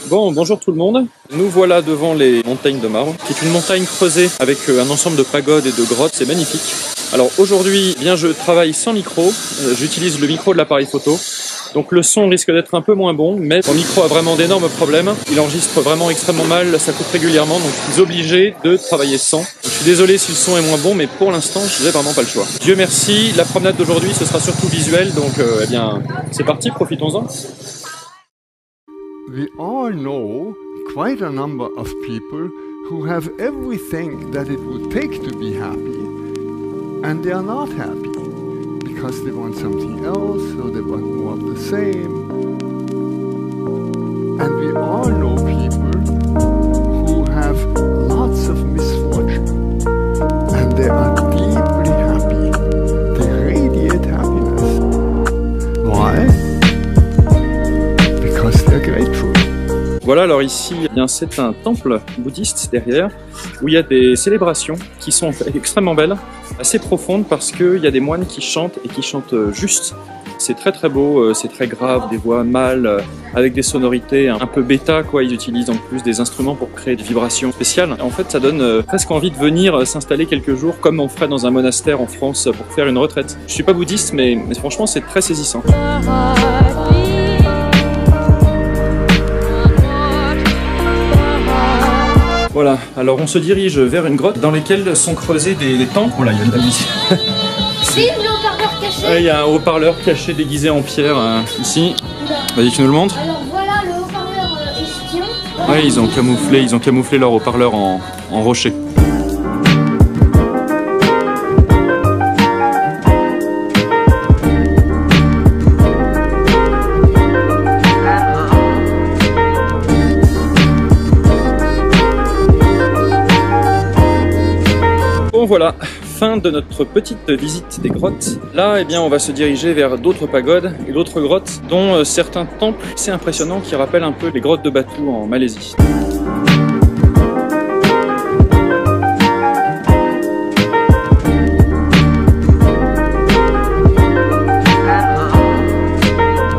Bon, bonjour tout le monde. Nous voilà devant les montagnes de marbre, qui est une montagne creusée avec un ensemble de pagodes et de grottes. C'est magnifique. Alors aujourd'hui, bien, je travaille sans micro. J'utilise le micro de l'appareil photo. Donc le son risque d'être un peu moins bon, mais mon micro a vraiment d'énormes problèmes. Il enregistre vraiment extrêmement mal, ça coupe régulièrement, donc je suis obligé de travailler sans. Donc, je suis désolé si le son est moins bon, mais pour l'instant, je n'ai vraiment pas le choix. Dieu merci, la promenade d'aujourd'hui, ce sera surtout visuel, donc eh bien, c'est parti, profitons-en. We all know quite a number of people who have everything that it would take to be happy, and they are not happy. Because they want something else, or they want more of the same. And we all know people who have lots of misfortune, and they are deeply happy. They radiate happiness. Why? Because they're grateful. Voilà, alors ici, eh bien, c'est un temple bouddhiste derrière, où il y a des célébrations qui sont extrêmement belles, assez profondes, parce qu'il y a des moines qui chantent et qui chantent juste. C'est très très beau, c'est très grave, des voix mâles, avec des sonorités un peu bêta, quoi. Ils utilisent en plus des instruments pour créer des vibrations spéciales. En fait, ça donne presque envie de venir s'installer quelques jours, comme on ferait dans un monastère en France pour faire une retraite. Je suis pas bouddhiste, mais franchement, c'est très saisissant. Voilà, alors on se dirige vers une grotte dans laquelle sont creusés des temples. Oh là, il y a de la musique. Si, le haut-parleur caché. Il y a un haut-parleur caché déguisé en pierre ici. Vas-y, tu nous le montres. Alors voilà le haut-parleur espion. Ouais, ils ont camouflé leur haut-parleur en rocher. Bon voilà, fin de notre petite visite des grottes. Là, eh bien, on va se diriger vers d'autres pagodes et d'autres grottes, dont certains temples assez impressionnants qui rappellent un peu les grottes de Batu en Malaisie.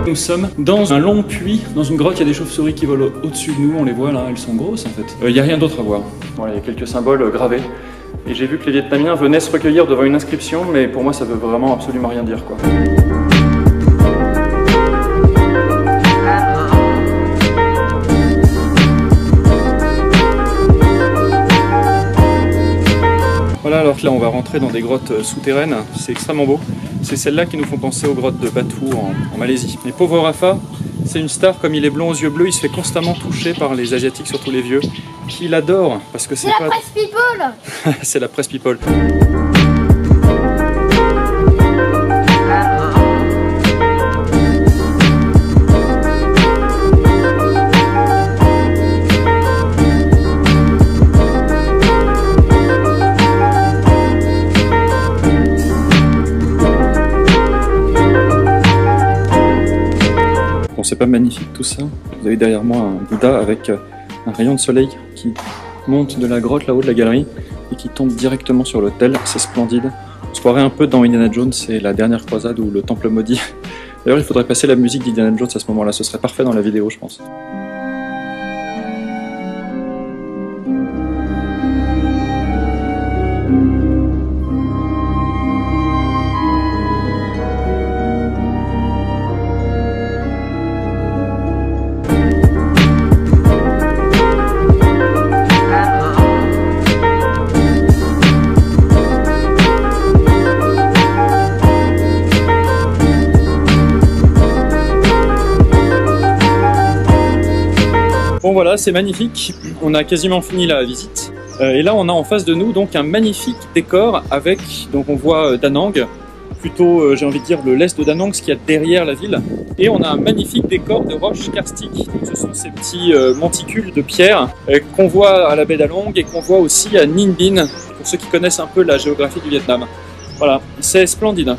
Nous sommes dans un long puits, dans une grotte. Il y a des chauves-souris qui volent au-dessus de nous, on les voit là, elles sont grosses en fait. Il n'y a rien d'autre à voir. Voilà, il y a quelques symboles gravés. Et j'ai vu que les Vietnamiens venaient se recueillir devant une inscription, mais pour moi ça veut vraiment absolument rien dire, quoi. Voilà, alors là on va rentrer dans des grottes souterraines, c'est extrêmement beau. C'est celles-là qui nous font penser aux grottes de Batu en Malaisie. Mais pauvre Rafa, c'est une star, comme il est blond aux yeux bleus, il se fait constamment toucher par les Asiatiques, surtout les vieux, qui l'adorent, parce que c'est la presse people. C'est la presse people. Bon, c'est pas magnifique tout ça. Vous avez derrière moi un Bouddha avec un rayon de soleil qui monte de la grotte là-haut de la galerie et qui tombe directement sur l'autel. C'est splendide. On se croirait un peu dans Indiana Jones, c'est la dernière croisade ou le temple maudit. D'ailleurs, il faudrait passer la musique d'Indiana Jones à ce moment-là. Ce serait parfait dans la vidéo, je pense. Bon voilà, c'est magnifique, on a quasiment fini la visite. Et là on a en face de nous donc un magnifique décor avec, donc on voit Da Nang, plutôt j'ai envie de dire l'est de Da Nang, ce qu'il y a derrière la ville. Et on a un magnifique décor de roches karstiques. Ce sont ces petits monticules de pierre qu'on voit à la baie d'Along et qu'on voit aussi à Ninh Binh, pour ceux qui connaissent un peu la géographie du Vietnam. Voilà, c'est splendide.